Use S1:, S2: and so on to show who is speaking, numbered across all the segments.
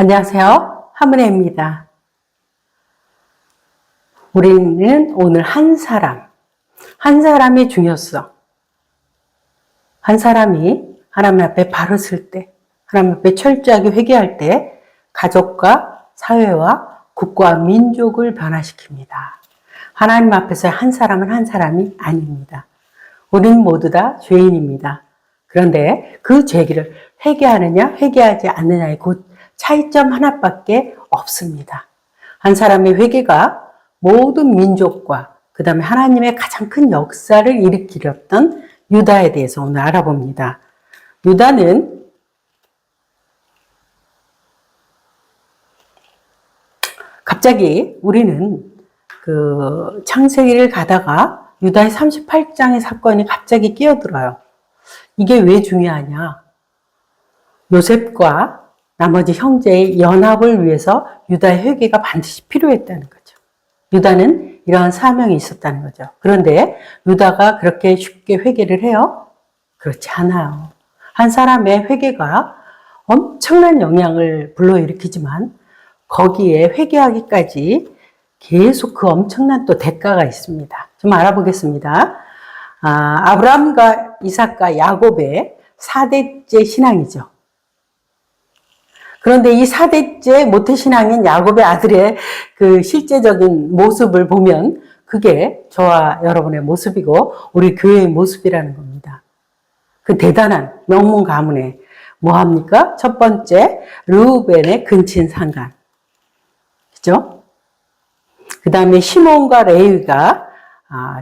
S1: 안녕하세요. 하문혜입니다. 우리는 오늘 한 사람의 중요성, 한 사람이 하나님 앞에 바로 설 때, 하나님 앞에 철저하게 회개할 때 가족과 사회와 국가와 민족을 변화시킵니다. 하나님 앞에서 한 사람은 한 사람이 아닙니다. 우리는 모두 다 죄인입니다. 그런데 그 죄를 회개하느냐 회개하지 않느냐의 그 차이점 하나밖에 없습니다. 한 사람의 회개가 모든 민족과 그 다음에 하나님의 가장 큰 역사를 일으키렸던 유다에 대해서 오늘 알아봅니다. 유다는 갑자기 우리는 그 창세기를 가다가 유다의 38장의 사건이 갑자기 끼어들어요. 이게 왜 중요하냐? 요셉과 나머지 형제의 연합을 위해서 유다의 회개가 반드시 필요했다는 거죠. 유다는 이러한 사명이 있었다는 거죠. 그런데 유다가 그렇게 쉽게 회개를 해요? 그렇지 않아요. 한 사람의 회개가 엄청난 영향을 불러일으키지만 거기에 회개하기까지 계속 그 엄청난 또 대가가 있습니다. 좀 알아보겠습니다. 아브라함과 이삭과 야곱의 4대째 신앙이죠. 그런데 이 4대째 모태신앙인 야곱의 아들의 그 실제적인 모습을 보면 그게 저와 여러분의 모습이고 우리 교회의 모습이라는 겁니다. 그 대단한 명문 가문에 뭐합니까? 첫 번째, 르우벤의 근친 상간. 그죠? 그 다음에 시몬과 레위가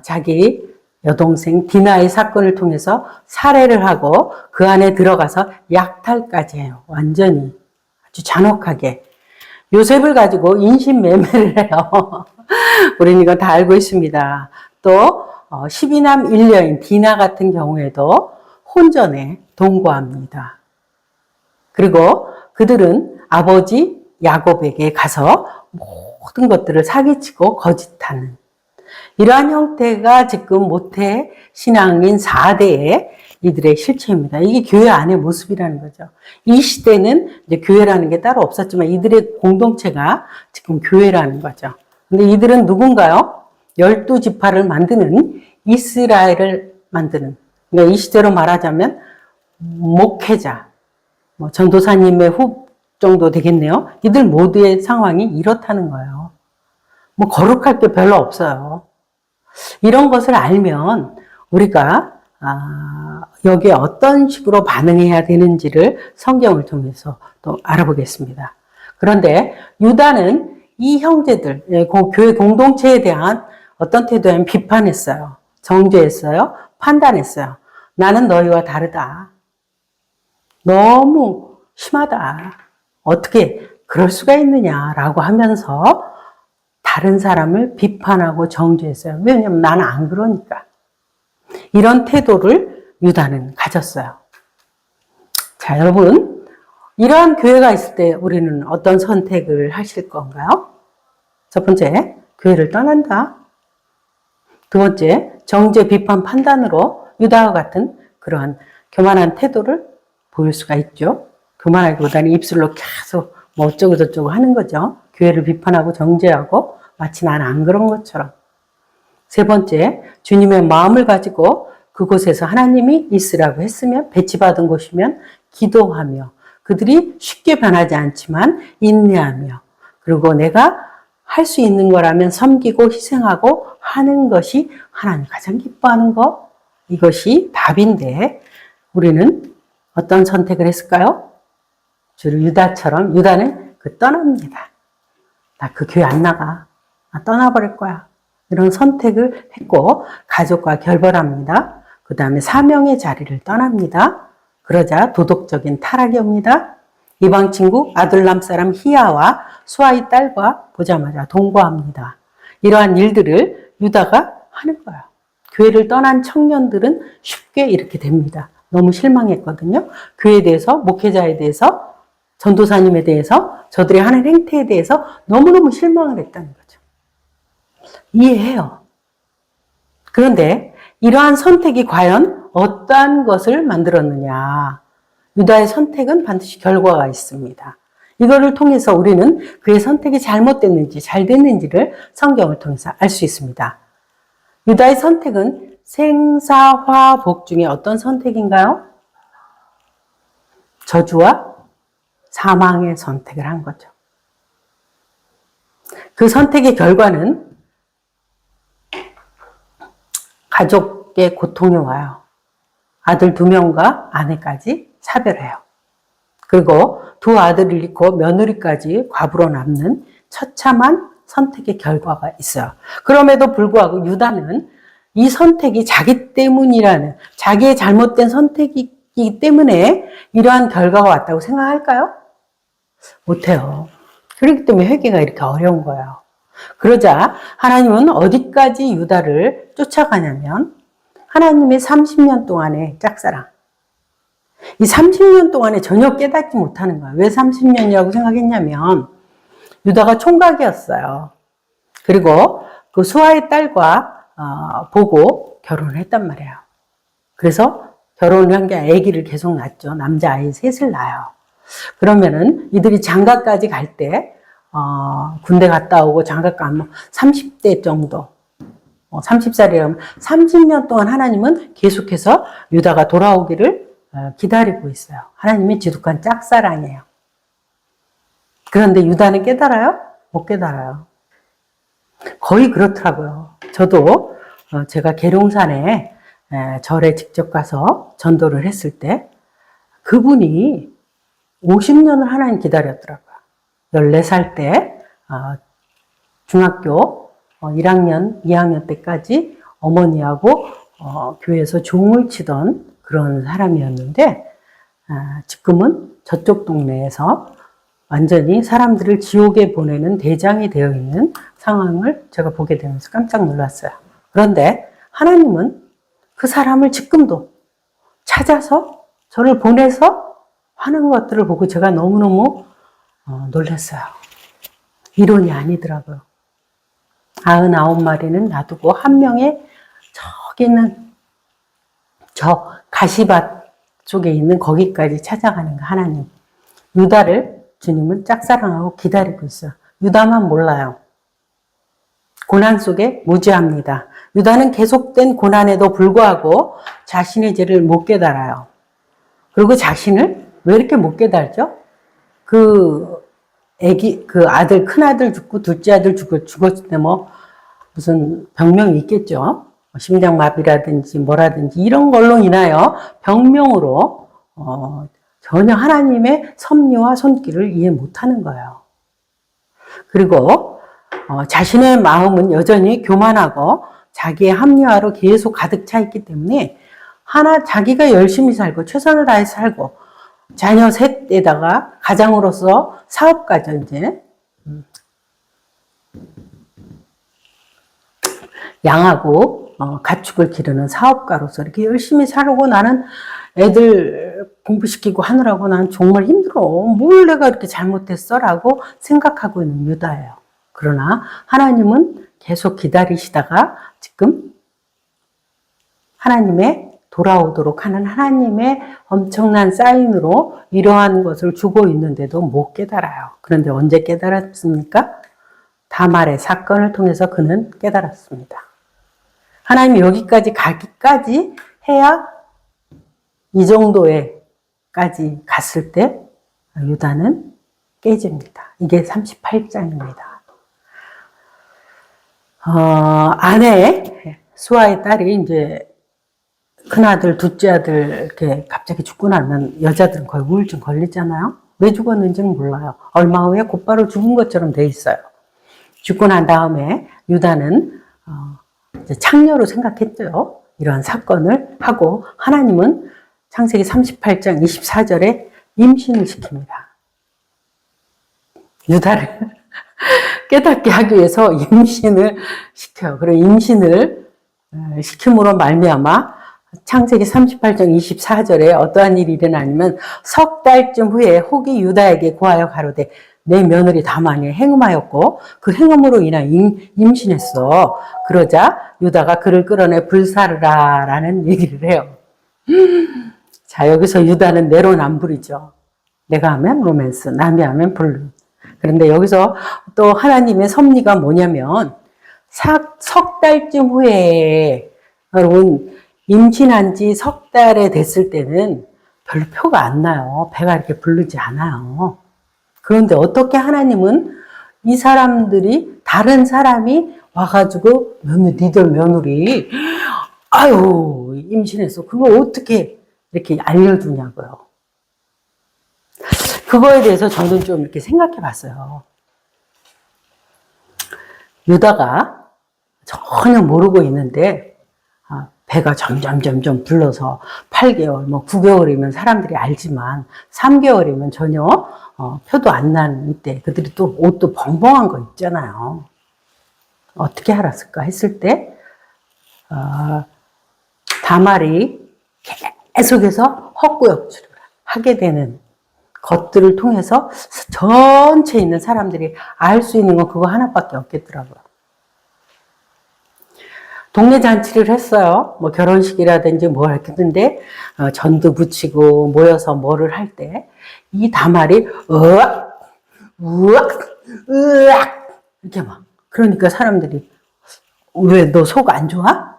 S1: 자기 여동생 디나의 사건을 통해서 살해를 하고 그 안에 들어가서 약탈까지 해요. 완전히 아주 잔혹하게. 요셉을 가지고 인신매매를 해요. 우리는 이거 다 알고 있습니다. 또 12남 1녀인 디나 같은 경우에도 혼전에 동거합니다. 그리고 그들은 아버지 야곱에게 가서 모든 것들을 사기치고 거짓하는 이러한 형태가 지금 모태 신앙인 4대의 이들의 실체입니다. 이게 교회 안의 모습이라는 거죠. 이 시대는 이제 교회라는 게 따로 없었지만 이들의 공동체가 지금 교회라는 거죠. 근데 이들은 누군가요? 12지파를 만드는 이스라엘을 만드는, 그러니까 이 시대로 말하자면 목회자, 전도사님의 후 정도 되겠네요. 이들 모두의 상황이 이렇다는 거예요. 거룩할 게 별로 없어요. 이런 것을 알면 우리가 여기에 어떤 식으로 반응해야 되는지를 성경을 통해서 또 알아보겠습니다. 그런데 유다는 이 형제들, 교회 공동체에 대한 어떤 태도에 비판했어요. 정죄했어요. 판단했어요. 나는 너희와 다르다. 너무 심하다. 어떻게 그럴 수가 있느냐라고 하면서 다른 사람을 비판하고 정죄했어요. 왜냐하면 나는 안 그러니까. 이런 태도를 유다는 가졌어요. 자, 여러분, 이러한 교회가 있을 때 우리는 어떤 선택을 하실 건가요? 첫 번째, 교회를 떠난다. 두 번째, 정죄, 비판, 판단으로 유다와 같은 그러한 교만한 태도를 보일 수가 있죠. 교만하기보다는 입술로 계속 어쩌고 저쩌고 하는 거죠. 교회를 비판하고 정죄하고 마치 나는 안 그런 것처럼. 세 번째, 주님의 마음을 가지고 그곳에서 하나님이 있으라고 했으면 배치받은 곳이면 기도하며 그들이 쉽게 변하지 않지만 인내하며 그리고 내가 할 수 있는 거라면 섬기고 희생하고 하는 것이 하나님 가장 기뻐하는 것. 이것이 답인데 우리는 어떤 선택을 했을까요? 주로 유다처럼 유다는 떠납니다. 나 그 교회 안 나가. 나 떠나버릴 거야. 이런 선택을 했고 가족과 결별합니다. 그 다음에 사명의 자리를 떠납니다. 그러자 도덕적인 타락이 옵니다. 이방 친구 아둘람 사람 히야와 수아의 딸과 보자마자 동거합니다. 이러한 일들을 유다가 하는 거예요. 교회를 떠난 청년들은 쉽게 이렇게 됩니다. 너무 실망했거든요. 교회에 대해서, 목회자에 대해서, 전도사님에 대해서, 저들이 하는 행태에 대해서 너무너무 실망을 했다는 거죠. 이해해요. 그런데 이러한 선택이 과연 어떠한 것을 만들었느냐. 유다의 선택은 반드시 결과가 있습니다. 이거를 통해서 우리는 그의 선택이 잘못됐는지 잘 됐는지를 성경을 통해서 알 수 있습니다. 유다의 선택은 생사화복 중에 어떤 선택인가요? 저주와 사망의 선택을 한 거죠. 그 선택의 결과는 가족의 고통이 와요. 아들 2명과 아내까지 차별해요. 그리고 2 아들을 잃고 며느리까지 과부로 남는 처참한 선택의 결과가 있어요. 그럼에도 불구하고 유다는 이 선택이 자기 때문이라는, 자기의 잘못된 선택이기 때문에 이러한 결과가 왔다고 생각할까요? 못해요. 그렇기 때문에 회개가 이렇게 어려운 거예요. 그러자 하나님은 어디까지 유다를 쫓아가냐면 하나님의 30년 동안의 짝사랑. 이 30년 동안에 전혀 깨닫지 못하는 거예요. 왜 30년이라고 생각했냐면 유다가 총각이었어요. 그리고 그 수아의 딸과 보고 결혼을 했단 말이에요. 그래서 결혼을 한 게 아기를 계속 낳죠. 남자아이 3을 낳아요. 그러면은 이들이 장가까지 갈 때 군대 갔다 오고 장가 가면 30대 정도, 30살이라면 30년 동안 하나님은 계속해서 유다가 돌아오기를 기다리고 있어요. 하나님의 지독한 짝사랑이에요. 그런데 유다는 깨달아요? 못 깨달아요. 거의 그렇더라고요. 저도 제가 계룡산에 절에 직접 가서 전도를 했을 때 그분이 50년을 하나님 기다렸더라고요. 14살 때 중학교 1학년, 2학년 때까지 어머니하고 교회에서 종을 치던 그런 사람이었는데 지금은 저쪽 동네에서 완전히 사람들을 지옥에 보내는 대장이 되어 있는 상황을 제가 보게 되면서 깜짝 놀랐어요. 그런데 하나님은 그 사람을 지금도 찾아서 저를 보내서 하는 것들을 보고 제가 너무너무 놀랐어요. 이론이 아니더라고요. 99마리는 놔두고 한 명의 저기 있는 저 가시밭 쪽에 있는 거기까지 찾아가는 거 하나님. 유다를 주님은 짝사랑하고 기다리고 있어요. 유다만 몰라요. 고난 속에 무지합니다. 유다는 계속된 고난에도 불구하고 자신의 죄를 못 깨달아요. 그리고 자신을 왜 이렇게 못 깨달죠? 그 아들, 큰 아들 죽고 둘째 아들 죽었을 때 무슨 병명이 있겠죠? 심장마비라든지 뭐라든지 이런 걸로 인하여 병명으로 전혀 하나님의 섭리와 손길을 이해 못하는 거예요. 그리고 자신의 마음은 여전히 교만하고 자기의 합리화로 계속 가득 차 있기 때문에 자기가 열심히 살고 최선을 다해서 살고 자녀 셋에다가 가장으로서 사업가죠, 이제. 양하고 가축을 기르는 사업가로서 이렇게 열심히 살고 나는 애들 공부시키고 하느라고 난 정말 힘들어. 뭘 내가 이렇게 잘못했어? 라고 생각하고 있는 유다예요. 그러나 하나님은 계속 기다리시다가 지금 하나님의 돌아오도록 하는 하나님의 엄청난 사인으로 이러한 것을 주고 있는데도 못 깨달아요. 그런데 언제 깨달았습니까? 다말의 사건을 통해서 그는 깨달았습니다. 하나님이 여기까지 가기까지 해야 이 정도에까지 갔을 때 유다는 깨집니다. 이게 38장입니다. 아내 수아의 딸이 이제 큰아들, 둘째 아들 이렇게 갑자기 죽고 나면 여자들은 거의 우울증 걸리잖아요. 왜 죽었는지는 몰라요. 얼마 후에 곧바로 죽은 것처럼 돼 있어요. 죽고 난 다음에 유다는 이제 창녀로 생각했죠. 이러한 사건을 하고 하나님은 창세기 38장 24절에 임신을 시킵니다. 유다를 깨닫게 하기 위해서 임신을 시켜요. 그리고 임신을 시킴으로 말미암아 창세기 38장 24절에 어떠한 일이 일어나냐면 석 달쯤 후에 혹이 유다에게 고하여 가로되 내 며느리 다만이 행음하였고 그 행음으로 인하여 임신했어. 그러자 유다가 그를 끌어내 불사르라 라는 얘기를 해요. 자, 여기서 유다는 내로남불이죠. 내가 하면 로맨스, 남이 하면 블루. 그런데 여기서 또 하나님의 섭리가 뭐냐면 석 달쯤 후에 여러분 임신한 지 석 달에 됐을 때는 별로 표가 안 나요. 배가 이렇게 부르지 않아요. 그런데 어떻게 하나님은 이 사람들이 다른 사람이 와가지고 니들 며느리 아유 임신했어. 그걸 어떻게 이렇게 알려주냐고요. 그거에 대해서 저는 좀 이렇게 생각해 봤어요. 유다가 전혀 모르고 있는데 배가 점점 불러서 8개월, 뭐 9개월이면 사람들이 알지만 3개월이면 전혀 표도 안 난 이때 그들이 또 옷도 벙벙한 거 있잖아요. 어떻게 알았을까 했을 때 다말이 계속해서 헛구역질을 하게 되는 것들을 통해서 전체에 있는 사람들이 알 수 있는 건 그거 하나밖에 없겠더라고요. 동네 잔치를 했어요. 뭐 결혼식이라든지 뭘 했는데 전도 붙이고 모여서 뭐를 할 때 이 다말이 으악 이렇게 막 그러니까 사람들이 왜 너 속 안 좋아?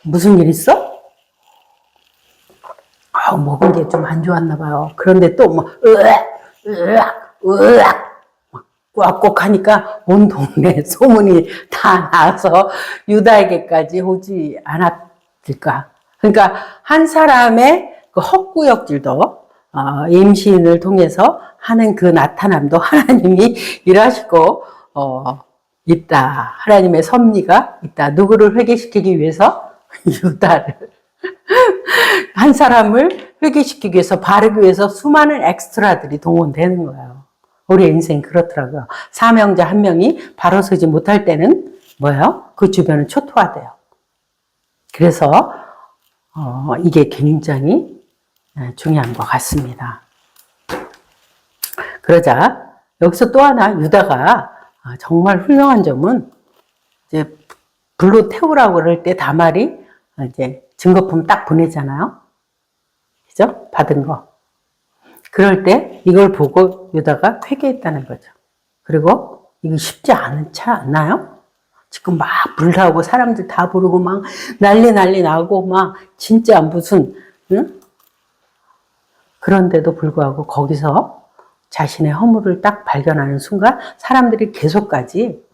S1: 무슨 일 있어? 먹은 게 좀 안 좋았나 봐요. 그런데 또 뭐 꽉꽉 하니까 온 동네 소문이 다 나서 유다에게까지 오지 않았을까. 그러니까 한 사람의 그 헛구역질도 임신을 통해서 하는 그 나타남도 하나님이 일하시고 있다. 하나님의 섭리가 있다. 누구를 회개시키기 위해서? 유다를. 한 사람을 회개시키기 위해서 바르기 위해서 수많은 엑스트라들이 동원되는 거예요. 우리 인생 그렇더라고요. 사명자 한 명이 바로 서지 못할 때는 뭐예요? 그 주변은 초토화돼요. 그래서 이게 굉장히 중요한 것 같습니다. 그러자 여기서 또 하나 유다가 정말 훌륭한 점은 이제 불로 태우라고 그럴 때 다말이 이제 증거품 딱 보내잖아요. 그죠? 받은 거. 그럴 때 이걸 보고 유다가 회개했다는 거죠. 그리고 이거 쉽지 않지 않나요? 지금 막 불나고 사람들 다 부르고 막 난리 나고 막 진짜 무슨 응? 그런데도 불구하고 거기서 자신의 허물을 딱 발견하는 순간 사람들이 계속까지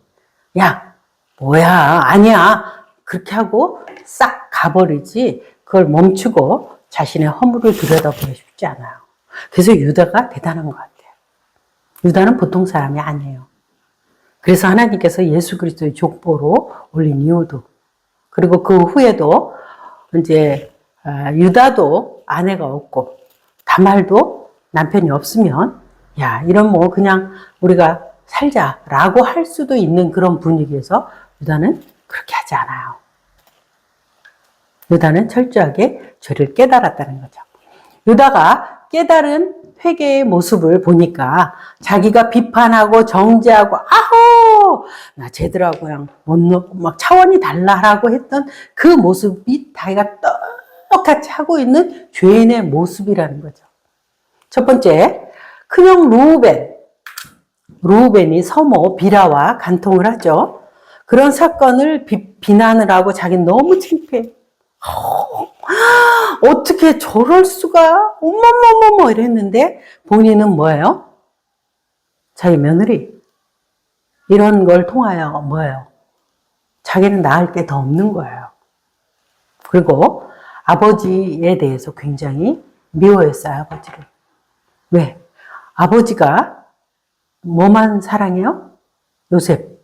S1: 야 뭐야 아니야 그렇게 하고 싹 가버리지 그걸 멈추고 자신의 허물을 들여다보고 싶지 않아요. 그래서 유다가 대단한 것 같아요. 유다는 보통 사람이 아니에요. 그래서 하나님께서 예수 그리스도의 족보로 올린 이유도 그리고 그 후에도 이제 유다도 아내가 없고 다말도 남편이 없으면 야 이런 뭐 그냥 우리가 살자라고 할 수도 있는 그런 분위기에서 유다는 그렇게 하지 않아요. 유다는 철저하게 죄를 깨달았다는 거죠. 유다가 깨달은 회개의 모습을 보니까 자기가 비판하고 정죄하고 아호 나 쟤들하고 그냥 못 놓고 막 차원이 달라라고 했던 그 모습이 자기가 똑같이 하고 있는 죄인의 모습이라는 거죠. 첫 번째 큰형 루우벤이 서모 비라와 간통을 하죠. 그런 사건을 비난을 하고 자기는 너무 창피해. 어떻게 저럴 수가 어머머머머 이랬는데 본인은 뭐예요? 자기 며느리 이런 걸 통하여 뭐예요? 자기는 낳을 게 더 없는 거예요. 그리고 아버지에 대해서 굉장히 미워했어요. 아버지를. 왜? 아버지가 뭐만 사랑해요? 요셉.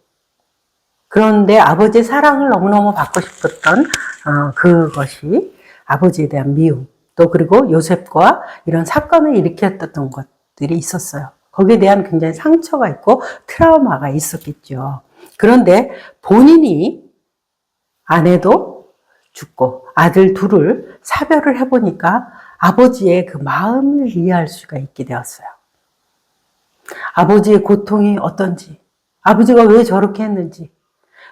S1: 그런데 아버지의 사랑을 너무너무 받고 싶었던 그것이 아버지에 대한 미움 또 그리고 요셉과 이런 사건을 일으켰던 것들이 있었어요. 거기에 대한 굉장히 상처가 있고 트라우마가 있었겠죠. 그런데 본인이 아내도 죽고 아들 둘을 사별을 해보니까 아버지의 그 마음을 이해할 수가 있게 되었어요. 아버지의 고통이 어떤지 아버지가 왜 저렇게 했는지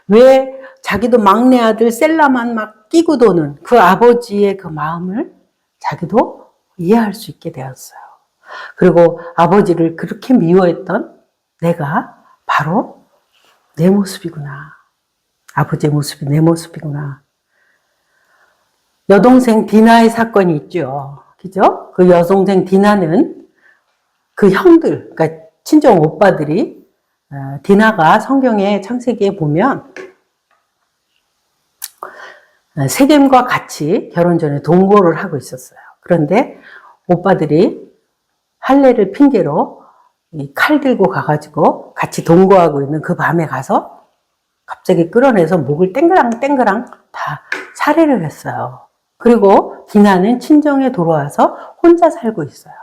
S1: 왜 자기도 막내 아들 셀라만 막 끼고 도는 그 아버지의 그 마음을 자기도 이해할 수 있게 되었어요. 그리고 아버지를 그렇게 미워했던 내가 바로 내 모습이구나. 아버지의 모습이 내 모습이구나. 여동생 디나의 사건이 있죠. 그죠? 그 여동생 디나는 그 형들, 그러니까 친정 오빠들이, 디나가 성경의 창세기에 보면 세겜과 같이 결혼 전에 동거를 하고 있었어요. 그런데 오빠들이 할례를 핑계로 이 칼 들고 가가지고 같이 동거하고 있는 그 밤에 가서 갑자기 끌어내서 목을 땡그랑 땡그랑 다 살해를 했어요. 그리고 디나는 친정에 돌아와서 혼자 살고 있어요.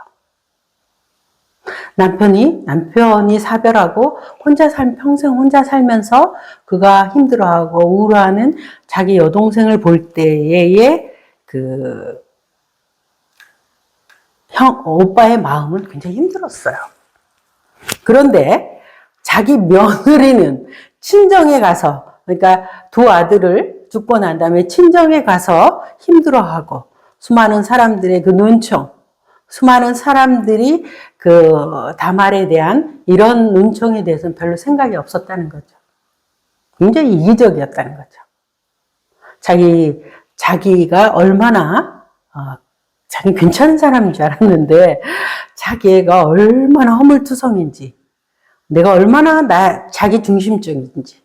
S1: 남편이 사별하고 평생 혼자 살면서 그가 힘들어하고 우울해하는 자기 여동생을 볼 때의 오빠의 마음은 굉장히 힘들었어요. 그런데 자기 며느리는 친정에 가서, 그러니까 두 아들을 죽고 난 다음에 친정에 가서 힘들어하고 수많은 사람들의 그 눈총, 수많은 사람들이 그 다말에 대한 이런 눈총에 대해서는 별로 생각이 없었다는 거죠. 굉장히 이기적이었다는 거죠. 자기가 얼마나, 자기 괜찮은 사람인 줄 알았는데, 자기 애가 얼마나 허물투성인지, 내가 얼마나 자기 중심적인지,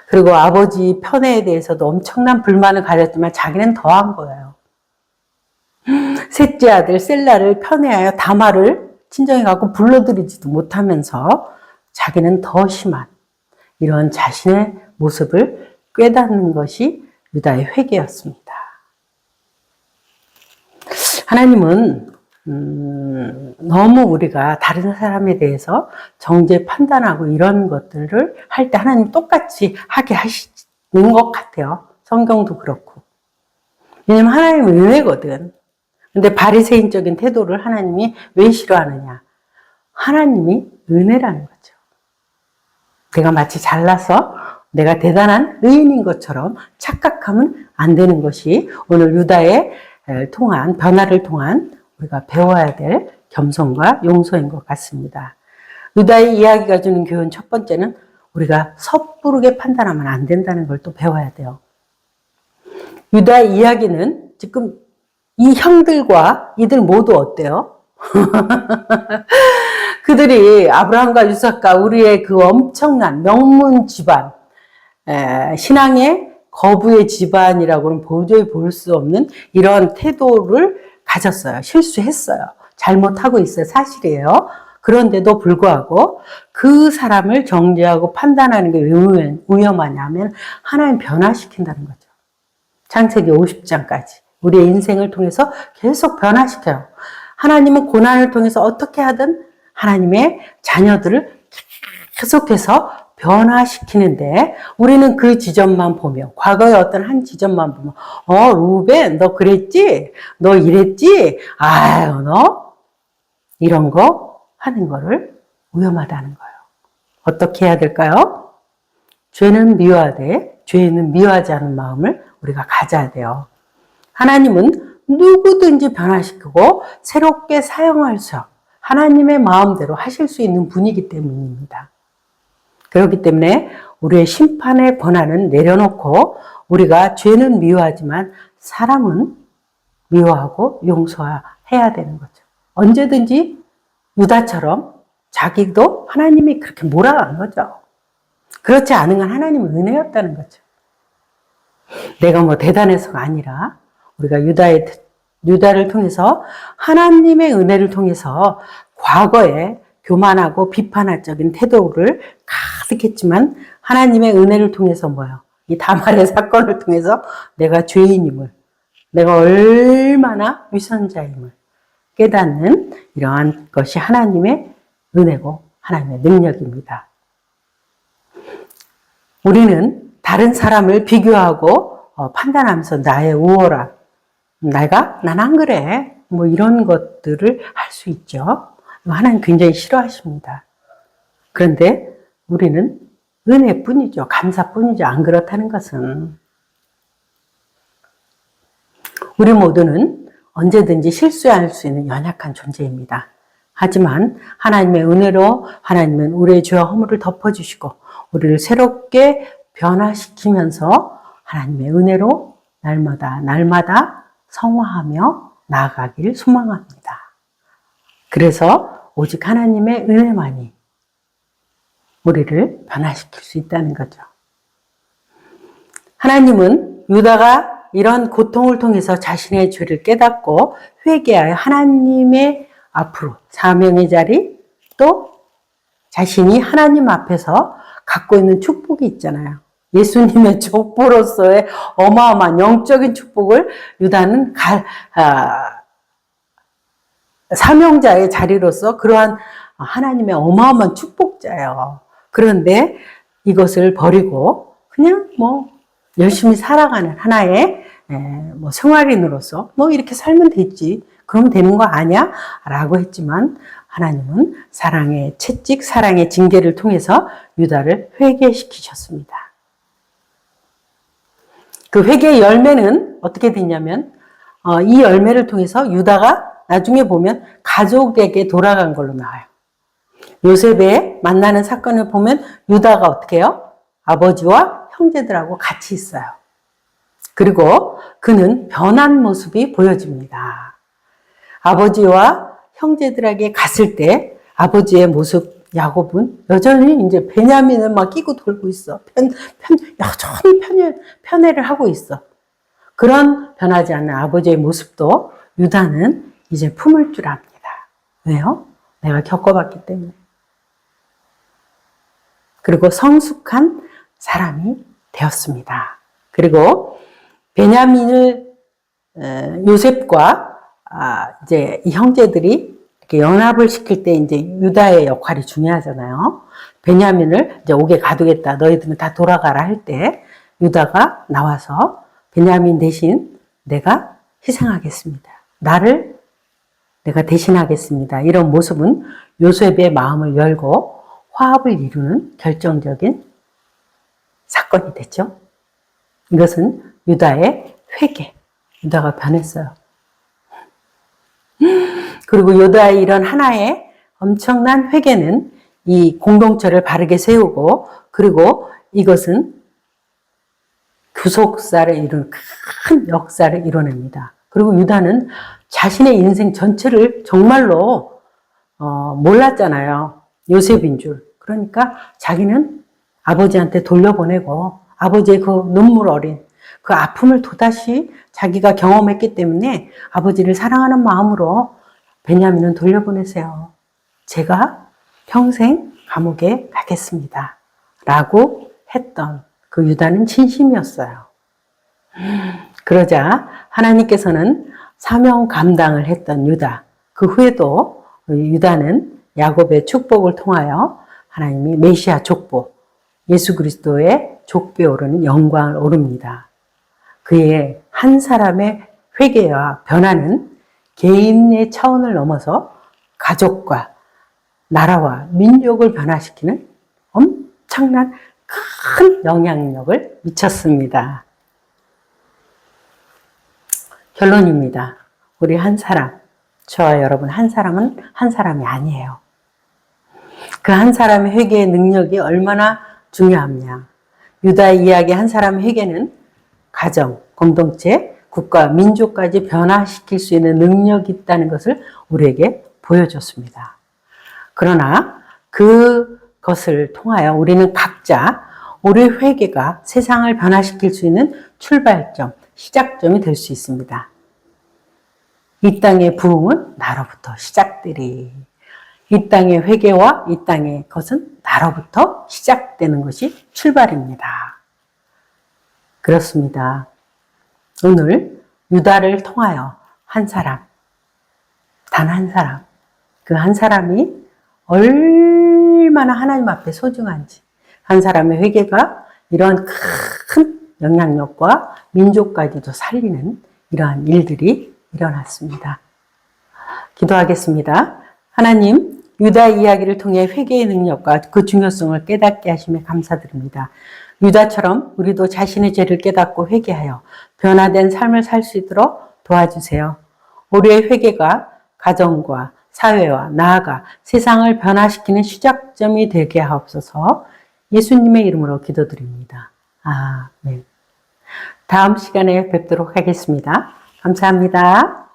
S1: 그리고 아버지 편애에 대해서도 엄청난 불만을 가졌지만 자기는 더한 거예요. 셋째 아들 셀라를 편애하여 다말을 친정에 가고 불러들이지도 못하면서 자기는 더 심한 이런 자신의 모습을 깨닫는 것이 유다의 회개였습니다. 하나님은 너무 우리가 다른 사람에 대해서 정죄 판단하고 이런 것들을 할 때 하나님 똑같이 하게 하시는 것 같아요. 성경도 그렇고. 왜냐면 하나님은 은혜거든. 근데 바리새인적인 태도를 하나님이 왜 싫어하느냐? 하나님이 은혜라는 거죠. 내가 마치 잘나서 내가 대단한 의인인 것처럼 착각하면 안 되는 것이 오늘 유다의 변화를 통한 우리가 배워야 될 겸손과 용서인 것 같습니다. 유다의 이야기가 주는 교훈 첫 번째는 우리가 섣부르게 판단하면 안 된다는 걸 또 배워야 돼요. 유다의 이야기는 지금 이 형들과 이들 모두 어때요? 그들이 아브라함과 유삭과 우리의 그 엄청난 명문 집안, 신앙의 거부의 집안이라고는 도저히 볼 수 없는 이런 태도를 가졌어요. 실수했어요. 잘못하고 있어요. 사실이에요. 그런데도 불구하고 그 사람을 정죄하고 판단하는 게 왜 위험하냐면 하나님 변화시킨다는 거죠. 창세기 50장까지 우리의 인생을 통해서 계속 변화시켜요. 하나님은 고난을 통해서 어떻게 하든 하나님의 자녀들을 계속해서 변화시키는데 우리는 그 지점만 보며 과거의 어떤 한 지점만 보면 루벤 너 그랬지? 너 이랬지? 아유 너 이런 거 하는 거를 위험하다는 거예요. 어떻게 해야 될까요? 죄는 미워하되 죄는 미워하지 않은 마음을 우리가 가져야 돼요. 하나님은 누구든지 변화시키고 새롭게 사용할 수 하나님의 마음대로 하실 수 있는 분이기 때문입니다. 그렇기 때문에 우리의 심판의 권한은 내려놓고 우리가 죄는 미워하지만 사람은 미워하고 용서해야 되는 거죠. 언제든지 유다처럼 자기도 하나님이 그렇게 몰아간 거죠. 그렇지 않은 건 하나님의 은혜였다는 거죠. 내가 뭐 대단해서가 아니라 우리가 유다를 통해서 하나님의 은혜를 통해서 과거에 교만하고 비판적인 태도를 가득했지만 하나님의 은혜를 통해서 이 다말의 사건을 통해서 내가 죄인임을, 내가 얼마나 위선자임을 깨닫는 이러한 것이 하나님의 은혜고 하나님의 능력입니다. 우리는 다른 사람을 비교하고 판단하면서 나의 우월함, 난 안 그래. 이런 것들을 할 수 있죠. 하나님 굉장히 싫어하십니다. 그런데 우리는 은혜뿐이죠. 감사뿐이죠. 안 그렇다는 것은. 우리 모두는 언제든지 실수할 수 있는 연약한 존재입니다. 하지만 하나님의 은혜로 하나님은 우리의 죄와 허물을 덮어주시고 우리를 새롭게 변화시키면서 하나님의 은혜로 날마다 성화하며 나아가길 소망합니다. 그래서 오직 하나님의 은혜만이 우리를 변화시킬 수 있다는 거죠. 하나님은 유다가 이런 고통을 통해서 자신의 죄를 깨닫고 회개하여 하나님의 앞으로 사명의 자리, 또 자신이 하나님 앞에서 갖고 있는 축복이 있잖아요. 예수님의 족보로서의 어마어마한 영적인 축복을 유다는 사명자의 자리로서 그러한 하나님의 어마어마한 축복자예요. 그런데 이것을 버리고 그냥 열심히 살아가는 하나의 생활인으로서 이렇게 살면 되지, 그러면 되는 거 아니야? 라고 했지만 하나님은 사랑의 채찍, 사랑의 징계를 통해서 유다를 회개시키셨습니다. 그 회개의 열매는 어떻게 됐냐면 이 열매를 통해서 유다가 나중에 보면 가족에게 돌아간 걸로 나와요. 요셉의 만나는 사건을 보면 유다가 어떻게 해요? 아버지와 형제들하고 같이 있어요. 그리고 그는 변한 모습이 보여집니다. 아버지와 형제들에게 갔을 때 아버지의 모습, 야곱은 여전히 이제 베냐민을 막 끼고 돌고 있어. 여전히 편애를 하고 있어. 그런 변하지 않는 아버지의 모습도 유다는 이제 품을 줄 압니다. 왜요? 내가 겪어봤기 때문에. 그리고 성숙한 사람이 되었습니다. 그리고 베냐민을 요셉과 이제 이 형제들이 이렇게 연합을 시킬 때 이제 유다의 역할이 중요하잖아요. 베냐민을 이제 옥에 가두겠다, 너희들은 다 돌아가라 할 때 유다가 나와서 베냐민 대신 내가 희생하겠습니다. 나를 내가 대신하겠습니다. 이런 모습은 요셉의 마음을 열고 화합을 이루는 결정적인 사건이 됐죠. 이것은 유다의 회개. 유다가 변했어요. 그리고 유다의 이런 하나의 엄청난 회개는 이 공동체를 바르게 세우고, 그리고 이것은 구속사를 이룬 큰 역사를 이뤄냅니다. 그리고 유다는 자신의 인생 전체를 정말로 몰랐잖아요. 요셉인 줄. 그러니까 자기는 아버지한테 돌려보내고 아버지의 그 눈물 어린 그 아픔을 또다시 자기가 경험했기 때문에 아버지를 사랑하는 마음으로 베냐민은 돌려보내세요. 제가 평생 감옥에 가겠습니다. 라고 했던 그 유다는 진심이었어요. 그러자 하나님께서는 사명 감당을 했던 유다, 그 후에도 유다는 야곱의 축복을 통하여 하나님이 메시아 족보, 예수 그리스도의 족보에 오르는 영광을 오릅니다. 그의 한 사람의 회개와 변화는 개인의 차원을 넘어서 가족과 나라와 민족을 변화시키는 엄청난 큰 영향력을 미쳤습니다. 결론입니다. 우리 한 사람, 저와 여러분 한 사람은 한 사람이 아니에요. 그 한 사람의 회개의 능력이 얼마나 중요하냐. 유다의 이야기 한 사람의 회개는 가정, 공동체, 국가, 민족까지 변화시킬 수 있는 능력이 있다는 것을 우리에게 보여줬습니다. 그러나 그것을 통하여 우리는 각자 우리 회개가 세상을 변화시킬 수 있는 출발점, 시작점이 될 수 있습니다. 이 땅의 부흥은 나로부터 시작되리. 이 땅의 회개와 이 땅의 것은 나로부터 시작되는 것이 출발입니다. 그렇습니다. 오늘 유다를 통하여 한 사람, 단 한 사람, 그 한 사람이 얼마나 하나님 앞에 소중한지, 한 사람의 회개가 이러한 큰 영향력과 민족까지도 살리는 이러한 일들이 일어났습니다. 기도하겠습니다. 하나님, 유다의 이야기를 통해 회개의 능력과 그 중요성을 깨닫게 하심에 감사드립니다. 유다처럼 우리도 자신의 죄를 깨닫고 회개하여 변화된 삶을 살 수 있도록 도와주세요. 우리의 회개가 가정과 사회와 나아가 세상을 변화시키는 시작점이 되게 하옵소서. 예수님의 이름으로 기도드립니다. 아멘. 다음 시간에 뵙도록 하겠습니다. 감사합니다.